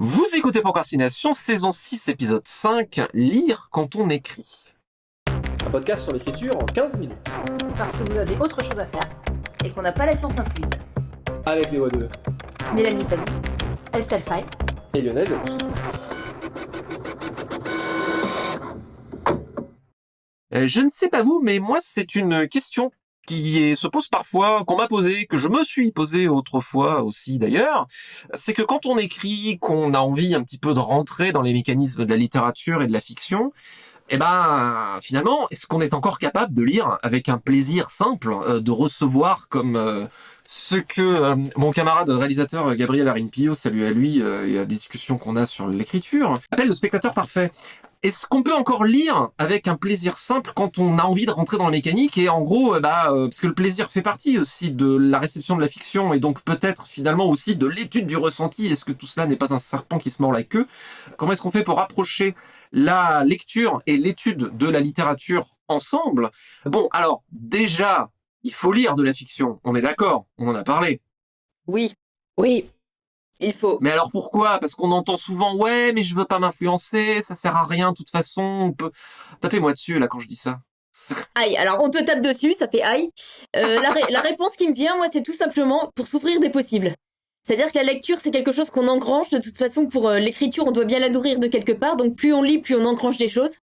Vous écoutez Procrastination, saison 6, épisode 5, lire quand on écrit. Un podcast sur l'écriture en 15 minutes. Parce que vous avez autre chose à faire et qu'on n'a pas la science incluse. Avec les voix de Mélanie Fazi, Estelle Fay et Lionel Delous. Je ne sais pas vous, mais moi c'est une question qui se pose parfois, qu'on m'a posée, que je me suis posée autrefois aussi d'ailleurs. C'est que quand on écrit, qu'on a envie un petit peu de rentrer dans les mécanismes de la littérature et de la fiction, finalement, est-ce qu'on est encore capable de lire avec un plaisir simple, de recevoir comme ce que mon camarade réalisateur Gabriel Arinpio, salut à lui, et à des discussions qu'on a sur l'écriture, appelle le spectateur parfait. Est-ce qu'on peut encore lire avec un plaisir simple quand on a envie de rentrer dans la mécanique et en gros, parce que le plaisir fait partie aussi de la réception de la fiction et donc peut-être finalement aussi de l'étude du ressenti. Est-ce que tout cela n'est pas un serpent qui se mord la queue? Comment est-ce qu'on fait pour rapprocher la lecture et l'étude de la littérature ensemble? Bon, alors déjà, il faut lire de la fiction. On est d'accord, on en a parlé. Oui, il faut. Mais alors pourquoi? Parce qu'on entend souvent, ouais, mais je veux pas m'influencer, ça sert à rien, de toute façon, on peut... Tapez-moi dessus, là, quand je dis ça. Aïe, alors on te tape dessus, ça fait aïe. La réponse qui me vient, moi, c'est tout simplement pour s'ouvrir des possibles. C'est-à-dire que la lecture, c'est quelque chose qu'on engrange. De toute façon, pour l'écriture, on doit bien la nourrir de quelque part. Donc plus on lit, plus on engrange des choses.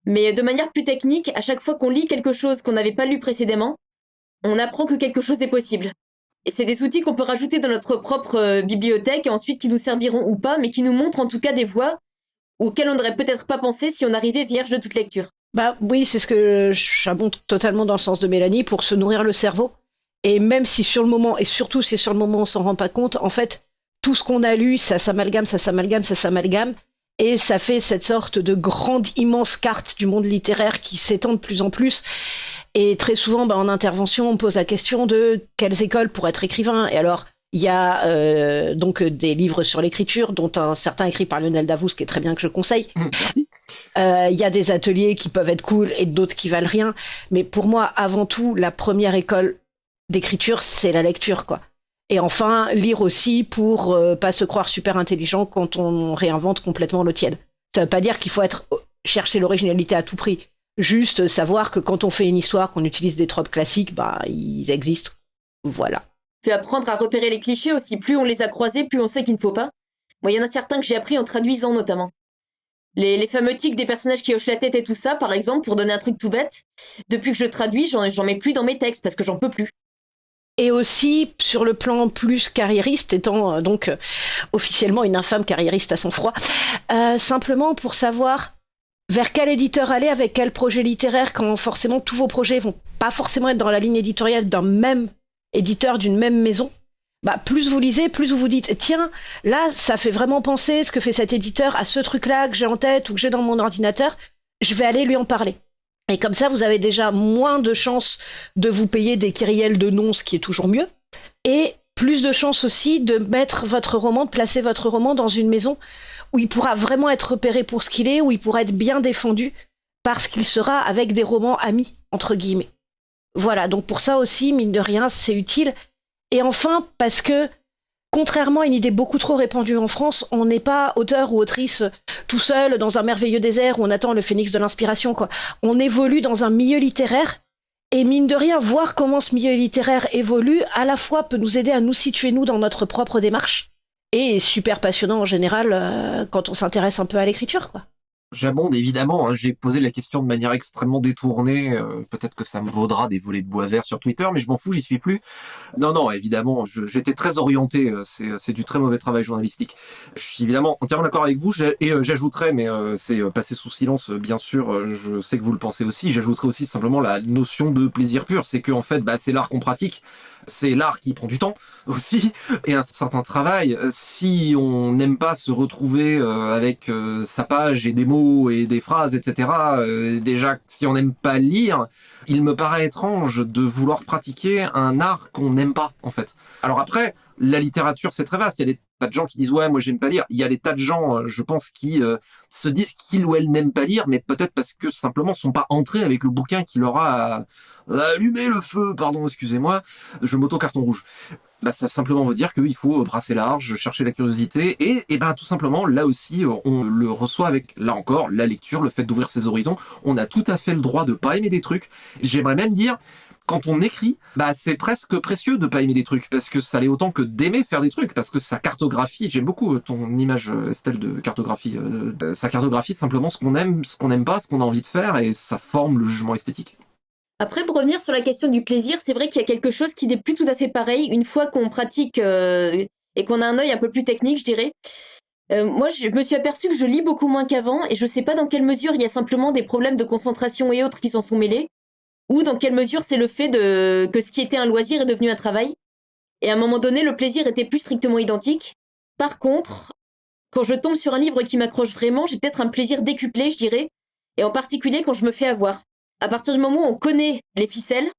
Mais de manière plus technique, à chaque fois qu'on lit quelque chose qu'on n'avait pas lu précédemment, on apprend que quelque chose est possible. Et c'est des outils qu'on peut rajouter dans notre propre bibliothèque et ensuite qui nous serviront ou pas, mais qui nous montrent en tout cas des voies auxquelles on n'aurait peut-être pas pensé si on arrivait vierge de toute lecture. Bah oui, c'est ce que j'abonde totalement dans le sens de Mélanie, pour se nourrir le cerveau. Et même si sur le moment, et surtout si sur le moment on s'en rend pas compte, en fait, tout ce qu'on a lu, ça s'amalgame, et ça fait cette sorte de grande, immense carte du monde littéraire qui s'étend de plus en plus. Et très souvent, en intervention, on pose la question de quelles écoles pour être écrivain. Et alors, il y a donc des livres sur l'écriture, dont un certain écrit par Lionel Davous, qui est très bien, que je conseille. Merci. Il y a des ateliers qui peuvent être cool et d'autres qui valent rien. Mais pour moi, avant tout, la première école d'écriture, c'est la lecture, quoi. Et enfin, lire aussi pour pas se croire super intelligent quand on réinvente complètement le tiède. Ça veut pas dire qu'il faut chercher l'originalité à tout prix. Juste savoir que quand on fait une histoire, qu'on utilise des tropes classiques, ils existent. Voilà. Puis apprendre à repérer les clichés aussi. Plus on les a croisés, plus on sait qu'il ne faut pas. Moi, il y en a certains que j'ai appris en traduisant notamment. Les fameux tics des personnages qui hochent la tête et tout ça, par exemple, pour donner un truc tout bête. Depuis que je traduis, j'en mets plus dans mes textes parce que j'en peux plus. Et aussi, sur le plan plus carriériste, étant officiellement une infâme carriériste à sang-froid, simplement pour savoir vers quel éditeur aller, avec quel projet littéraire, quand forcément tous vos projets vont pas forcément être dans la ligne éditoriale d'un même éditeur, d'une même maison. Plus vous lisez, plus vous vous dites, tiens, là, ça fait vraiment penser ce que fait cet éditeur à ce truc-là que j'ai en tête ou que j'ai dans mon ordinateur, je vais aller lui en parler. Et comme ça, vous avez déjà moins de chances de vous payer des kyrielles de noms, ce qui est toujours mieux, et plus de chances aussi de mettre votre roman, de placer votre roman dans une maison où il pourra vraiment être repéré pour ce qu'il est, où il pourra être bien défendu, parce qu'il sera avec des romans amis, entre guillemets. Voilà, donc pour ça aussi, mine de rien, c'est utile. Et enfin, parce que, contrairement à une idée beaucoup trop répandue en France, on n'est pas auteur ou autrice tout seul dans un merveilleux désert où on attend le phénix de l'inspiration, quoi. On évolue dans un milieu littéraire, et mine de rien, voir comment ce milieu littéraire évolue, à la fois peut nous aider à nous situer, nous, dans notre propre démarche, et super passionnant en général quand on s'intéresse un peu à l'écriture, quoi. J'abonde évidemment, hein, j'ai posé la question de manière extrêmement détournée, peut-être que ça me vaudra des volets de bois vert sur Twitter, mais je m'en fous, j'y suis plus. Non, évidemment, j'étais très orienté, c'est du très mauvais travail journalistique. Je suis évidemment entièrement d'accord avec vous, j'ajouterais, mais c'est passé sous silence, bien sûr, je sais que vous le pensez aussi, j'ajouterais aussi tout simplement la notion de plaisir pur, c'est que en fait, c'est l'art qu'on pratique, c'est l'art qui prend du temps aussi, et un certain travail. Si on n'aime pas se retrouver avec sa page et des mots et des phrases, etc., déjà, si on n'aime pas lire, il me paraît étrange de vouloir pratiquer un art qu'on n'aime pas, en fait. Alors après, la littérature, c'est très vaste. Il y a des tas de gens qui disent « Ouais, moi, j'aime pas lire ». Il y a des tas de gens, je pense, qui se disent qu'ils ou elles n'aiment pas lire, mais peut-être parce que simplement sont pas entrés avec le bouquin qui leur a allumé le feu, pardon, excusez-moi, je m'auto-carton rouge. ça simplement veut dire qu'il faut brasser large, chercher la curiosité, et ben tout simplement, là aussi, on le reçoit avec, là encore, la lecture, le fait d'ouvrir ses horizons. On a tout à fait le droit de pas aimer des trucs. J'aimerais même dire, quand on écrit, c'est presque précieux de pas aimer des trucs, parce que ça l'est autant que d'aimer faire des trucs, parce que ça cartographie. J'aime beaucoup ton image, Estelle, de cartographie. Ça cartographie simplement ce qu'on aime pas, ce qu'on a envie de faire, et ça forme le jugement esthétique. Après, pour revenir sur la question du plaisir, c'est vrai qu'il y a quelque chose qui n'est plus tout à fait pareil une fois qu'on pratique et qu'on a un œil un peu plus technique, je dirais. Moi, je me suis aperçue que je lis beaucoup moins qu'avant, et je sais pas dans quelle mesure il y a simplement des problèmes de concentration et autres qui s'en sont mêlés, ou dans quelle mesure c'est le fait que ce qui était un loisir est devenu un travail. Et à un moment donné, le plaisir était plus strictement identique. Par contre, quand je tombe sur un livre qui m'accroche vraiment, j'ai peut-être un plaisir décuplé, je dirais, et en particulier quand je me fais avoir. À partir du moment où on connaît les ficelles,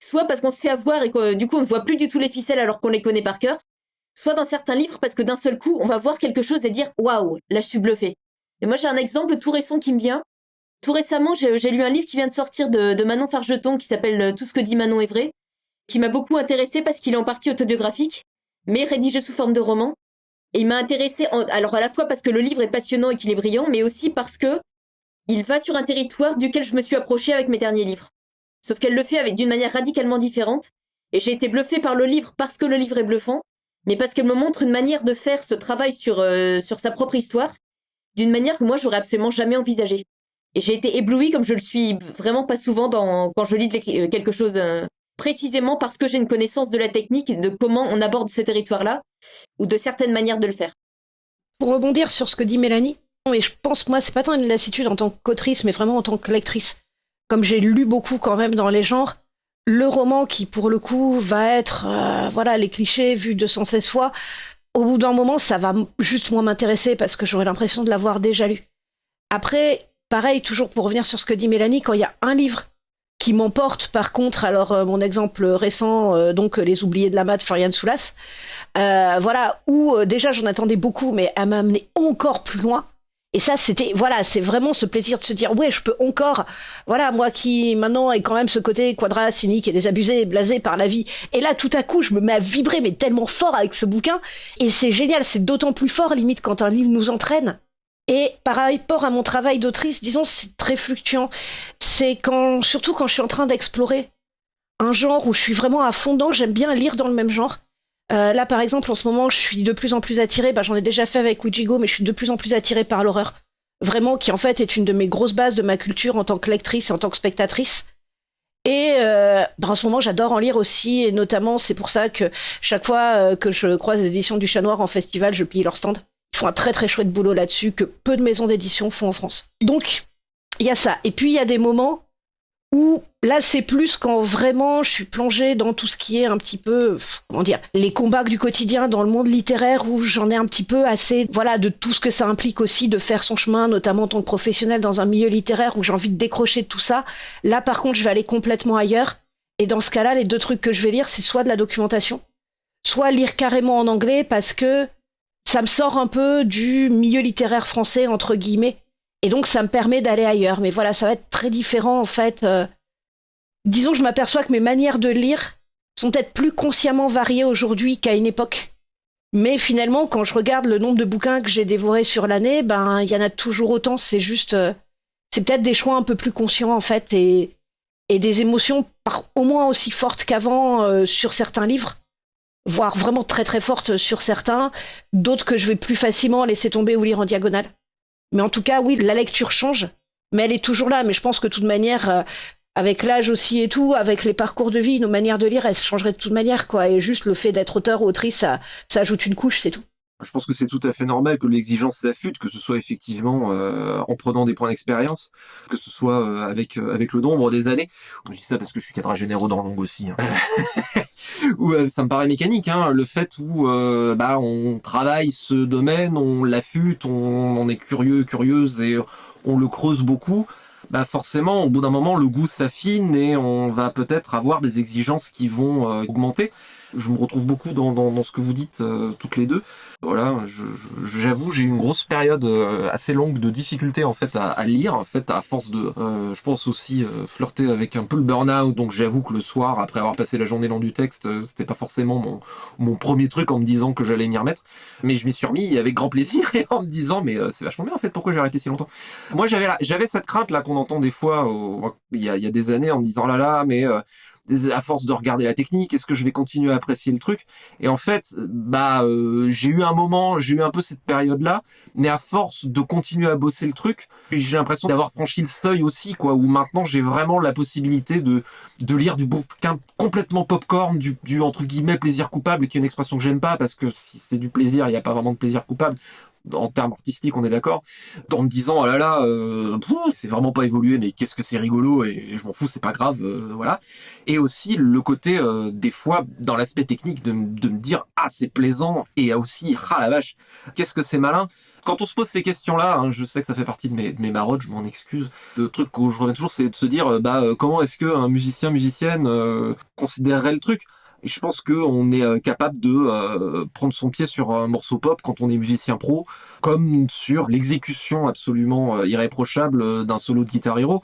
soit parce qu'on se fait avoir et que du coup on ne voit plus du tout les ficelles alors qu'on les connaît par cœur, soit dans certains livres parce que d'un seul coup on va voir quelque chose et dire waouh, là je suis bluffé. Et moi j'ai un exemple tout récent qui me vient. Tout récemment j'ai lu un livre qui vient de sortir de Manon Fargeton qui s'appelle Tout ce que dit Manon est vrai, qui m'a beaucoup intéressé parce qu'il est en partie autobiographique, mais rédigé sous forme de roman. Et il m'a intéressé alors à la fois parce que le livre est passionnant et qu'il est brillant, mais aussi parce que il va sur un territoire duquel je me suis approchée avec mes derniers livres. Sauf qu'elle le fait d'une manière radicalement différente. Et j'ai été bluffée par le livre parce que le livre est bluffant, mais parce qu'elle me montre une manière de faire ce travail sur sa propre histoire, d'une manière que moi j'aurais absolument jamais envisagée. Et j'ai été éblouie comme je le suis vraiment pas souvent quand je lis quelque chose précisément parce que j'ai une connaissance de la technique et de comment on aborde ce territoire-là, ou de certaines manières de le faire. Pour rebondir sur ce que dit Mélanie, et je pense, moi, c'est pas tant une lassitude en tant qu'autrice, mais vraiment en tant que lectrice. Comme j'ai lu beaucoup quand même dans les genres, le roman qui, pour le coup, va être, les clichés vus 216 fois, au bout d'un moment, ça va juste moins m'intéresser parce que j'aurais l'impression de l'avoir déjà lu. Après, pareil, toujours pour revenir sur ce que dit Mélanie, quand il y a un livre qui m'emporte, par contre, alors mon exemple récent, donc Les Oubliés de la Mat, Florian Soulas, où déjà j'en attendais beaucoup, mais elle m'a amené encore plus loin. Et ça, c'est vraiment ce plaisir de se dire, ouais, je peux encore, moi qui maintenant ai quand même ce côté quadra, cynique et désabusé et blasé par la vie. Et là, tout à coup, je me mets à vibrer, mais tellement fort avec ce bouquin. Et c'est génial, c'est d'autant plus fort, limite, quand un livre nous entraîne. Et par rapport à mon travail d'autrice, disons, c'est très fluctuant. C'est surtout quand je suis en train d'explorer un genre où je suis vraiment à fond dedans, j'aime bien lire dans le même genre. Là, par exemple, en ce moment, je suis de plus en plus attirée, j'en ai déjà fait avec Ouijigo, mais je suis de plus en plus attirée par l'horreur. Vraiment, qui en fait est une de mes grosses bases de ma culture en tant que lectrice et en tant que spectatrice. Et en ce moment, j'adore en lire aussi, et notamment, c'est pour ça que chaque fois que je croise les éditions du Chat Noir en festival, je pille leur stand. Ils font un très très chouette boulot là-dessus, que peu de maisons d'édition font en France. Donc, il y a ça. Et puis, il y a des moments où là c'est plus quand vraiment je suis plongée dans tout ce qui est un petit peu, les combats du quotidien dans le monde littéraire, où j'en ai un petit peu assez, de tout ce que ça implique aussi de faire son chemin, notamment en tant que professionnel dans un milieu littéraire où j'ai envie de décrocher de tout ça. Là par contre je vais aller complètement ailleurs, et dans ce cas-là les deux trucs que je vais lire, c'est soit de la documentation, soit lire carrément en anglais, parce que ça me sort un peu du milieu littéraire français entre guillemets. Et donc, ça me permet d'aller ailleurs. Mais ça va être très différent, en fait. Disons, je m'aperçois que mes manières de lire sont peut-être plus consciemment variées aujourd'hui qu'à une époque. Mais finalement, quand je regarde le nombre de bouquins que j'ai dévorés sur l'année, il y en a toujours autant. C'est juste... c'est peut-être des choix un peu plus conscients, en fait, et des émotions au moins aussi fortes qu'avant sur certains livres, voire vraiment très très fortes sur certains. D'autres que je vais plus facilement laisser tomber ou lire en diagonale. Mais en tout cas, oui, la lecture change, mais elle est toujours là. Mais je pense que de toute manière, avec l'âge aussi et tout, avec les parcours de vie, nos manières de lire, elles se changeraient de toute manière, quoi. Et juste le fait d'être auteur ou autrice, ça ajoute une couche, c'est tout. Je pense que c'est tout à fait normal que l'exigence s'affûte, que ce soit effectivement en prenant des points d'expérience, que ce soit avec le nombre des années. Je dis ça parce que je suis cadre généraux dans Langue aussi. Où ça me paraît mécanique, le fait où on travaille ce domaine, on l'affûte, on est curieuse et on le creuse beaucoup. Forcément, au bout d'un moment, le goût s'affine et on va peut-être avoir des exigences qui vont augmenter. Je me retrouve beaucoup dans ce que vous dites toutes les deux. Voilà, j'avoue, j'ai eu une grosse période assez longue de difficulté en fait à lire, en fait à force de, je pense aussi flirter avec un peu le burn-out. Donc j'avoue que le soir, après avoir passé la journée dans du texte, c'était pas forcément mon premier truc en me disant que j'allais m'y remettre. Mais je m'y suis remis avec grand plaisir et en me disant mais c'est vachement bien en fait. Pourquoi j'ai arrêté si longtemps? Moi j'avais cette crainte là qu'on entend des fois il y a des années en me disant là mais à force de regarder la technique, est-ce que je vais continuer à apprécier le truc? Et en fait, j'ai eu un peu cette période-là, mais à force de continuer à bosser le truc, j'ai l'impression d'avoir franchi le seuil aussi, quoi, où maintenant j'ai vraiment la possibilité de lire du bouquin complètement popcorn, du entre guillemets plaisir coupable, qui est une expression que j'aime pas, parce que si c'est du plaisir, il n'y a pas vraiment de plaisir coupable. En termes artistiques, on est d'accord, en me disant, oh là là, c'est vraiment pas évolué, mais qu'est-ce que c'est rigolo, et je m'en fous, c'est pas grave, voilà. Et aussi, le côté, des fois, dans l'aspect technique, de me dire, ah, c'est plaisant, et aussi, ah la vache, qu'est-ce que c'est malin. Quand on se pose ces questions-là, hein, je sais que ça fait partie de mes marottes, je m'en excuse, le truc où je reviens toujours, c'est de se dire, comment est-ce qu'un musicienne, considérerait le truc? Et je pense qu'on est capable de prendre son pied sur un morceau pop quand on est musicien pro, comme sur l'exécution absolument irréprochable d'un solo de Guitar Hero.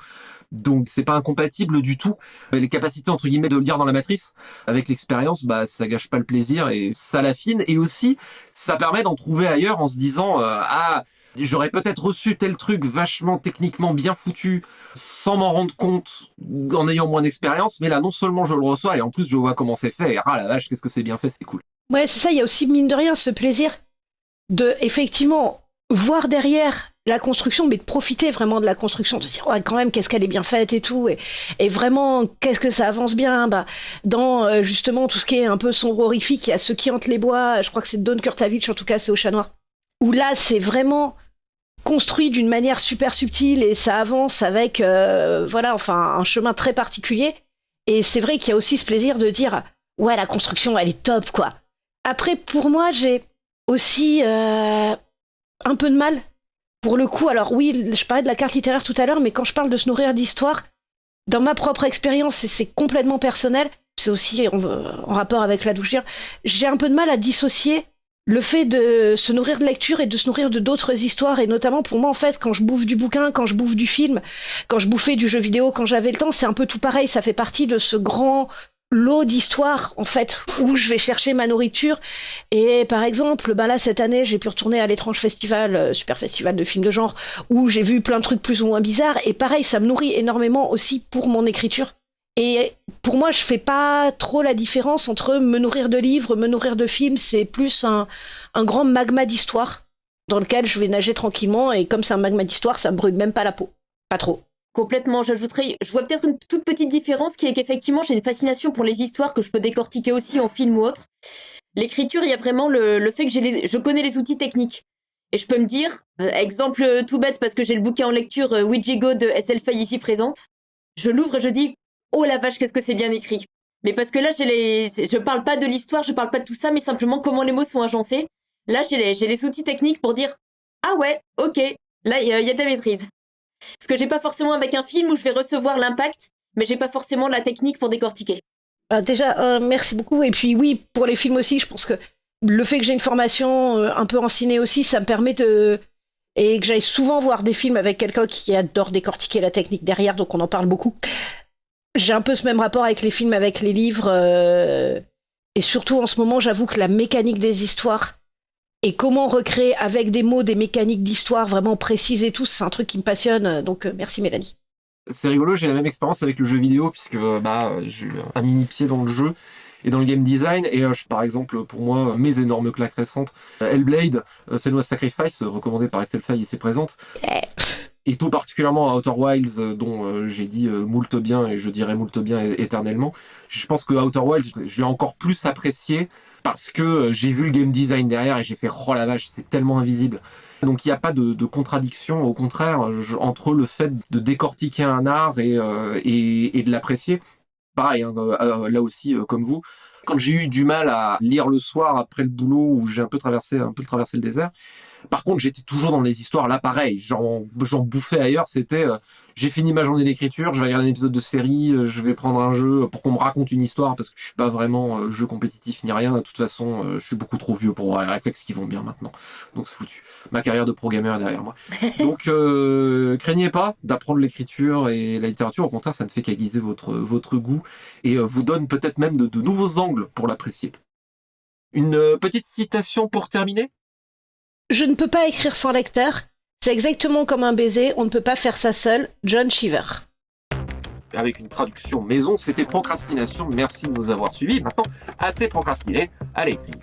Donc c'est pas incompatible du tout. Les capacités entre guillemets de le lire dans la matrice, avec l'expérience, ça gâche pas le plaisir et ça l'affine. Et aussi, ça permet d'en trouver ailleurs en se disant j'aurais peut-être reçu tel truc vachement techniquement bien foutu sans m'en rendre compte en ayant moins d'expérience, mais là non seulement je le reçois et en plus je vois comment c'est fait et ah la vache qu'est-ce que c'est bien fait, c'est cool. Ouais, c'est ça, il y a aussi mine de rien ce plaisir de effectivement voir derrière la construction, mais de profiter vraiment de la construction, de se dire ouais, quand même qu'est-ce qu'elle est bien faite et tout, et vraiment qu'est-ce que ça avance bien, dans justement tout ce qui est un peu sombre horrifique, il y a Ceux qui hantent les bois, je crois que c'est Don Kurtavich, en tout cas c'est au Chat Noir, où là c'est vraiment construit d'une manière super subtile et ça avance avec un chemin très particulier. Et c'est vrai qu'il y a aussi ce plaisir de dire ouais, la construction elle est top quoi. Après pour moi j'ai aussi un peu de mal pour le coup. Alors oui, je parlais de la carte littéraire tout à l'heure, mais quand je parle de se nourrir d'histoire, dans ma propre expérience, et c'est complètement personnel, c'est aussi en rapport avec la douche, j'ai un peu de mal à dissocier le fait de se nourrir de lecture et de se nourrir de d'autres histoires, et notamment pour moi en fait quand je bouffe du bouquin, quand je bouffe du film, quand je bouffais du jeu vidéo, quand j'avais le temps, c'est un peu tout pareil, ça fait partie de ce grand lot d'histoires en fait où je vais chercher ma nourriture. Et par exemple là cette année j'ai pu retourner à l'étrange festival, super festival de films de genre, où j'ai vu plein de trucs plus ou moins bizarres, et pareil ça me nourrit énormément aussi pour mon écriture. Et pour moi, je fais pas trop la différence entre me nourrir de livres, me nourrir de films. C'est plus un grand magma d'histoire dans lequel je vais nager tranquillement. Et comme c'est un magma d'histoire, ça me brûle même pas la peau. Pas trop. Complètement, j'ajouterais, je vois peut-être une toute petite différence qui est qu'effectivement, j'ai une fascination pour les histoires que je peux décortiquer aussi en film ou autre. L'écriture, il y a vraiment le fait que je connais les outils techniques. Et je peux me dire, exemple tout bête parce que j'ai le bouquin en lecture Ouija Go de S.L. Fay ici présente. Je l'ouvre et je dis, oh la vache, qu'est-ce que c'est bien écrit. Mais parce que là, je parle pas de l'histoire, je parle pas de tout ça, mais simplement comment les mots sont agencés. Là, j'ai les outils techniques pour dire, ah ouais, ok, là, il y a ta maîtrise. Ce que j'ai pas forcément avec un film où je vais recevoir l'impact, mais j'ai pas forcément la technique pour décortiquer. Déjà, merci beaucoup. Et puis oui, pour les films aussi, je pense que le fait que j'ai une formation un peu en ciné aussi, ça me permet et que j'aille souvent voir des films avec quelqu'un qui adore décortiquer la technique derrière, donc on en parle beaucoup. J'ai un peu ce même rapport avec les films, avec les livres, et surtout en ce moment, j'avoue que la mécanique des histoires et comment recréer avec des mots des mécaniques d'histoire vraiment précises et tout, c'est un truc qui me passionne, donc merci Mélanie. C'est rigolo, j'ai la même expérience avec le jeu vidéo, puisque j'ai eu un mini-pied dans le jeu et dans le game design, et par exemple, pour moi, mes énormes claques récentes, Hellblade, Senua's Sacrifice, recommandé par Estelle Faye ici présente, et tout particulièrement Outer Wilds, dont j'ai dit moult bien, et je dirais moult bien éternellement. Je pense que Outer Wilds, je l'ai encore plus apprécié, parce que j'ai vu le game design derrière, et j'ai fait, oh la vache, c'est tellement invisible. Donc il n'y a pas de contradiction, au contraire, entre le fait de décortiquer un art et de l'apprécier. Pareil, hein, là aussi, comme vous, quand j'ai eu du mal à lire le soir après le boulot où j'ai un peu traversé le désert. Par contre, j'étais toujours dans les histoires. Là, pareil, j'en bouffais ailleurs. C'était, j'ai fini ma journée d'écriture, je vais regarder un épisode de série, je vais prendre un jeu pour qu'on me raconte une histoire parce que je suis pas vraiment jeu compétitif ni rien. De toute façon, je suis beaucoup trop vieux pour avoir les réflexes qui vont bien maintenant. Donc c'est foutu. Ma carrière de pro gamer est derrière moi. Donc craignez pas d'apprendre l'écriture et la littérature. Au contraire, ça ne fait qu'aiguiser votre goût et vous donne peut-être même de nouveaux angles pour l'apprécier. Une petite citation pour terminer. Je ne peux pas écrire sans lecteur. C'est exactement comme un baiser, on ne peut pas faire ça seul. John Cheever. Avec une traduction maison, c'était procrastination. Merci de nous avoir suivis. Maintenant, assez procrastiné, allez écrire.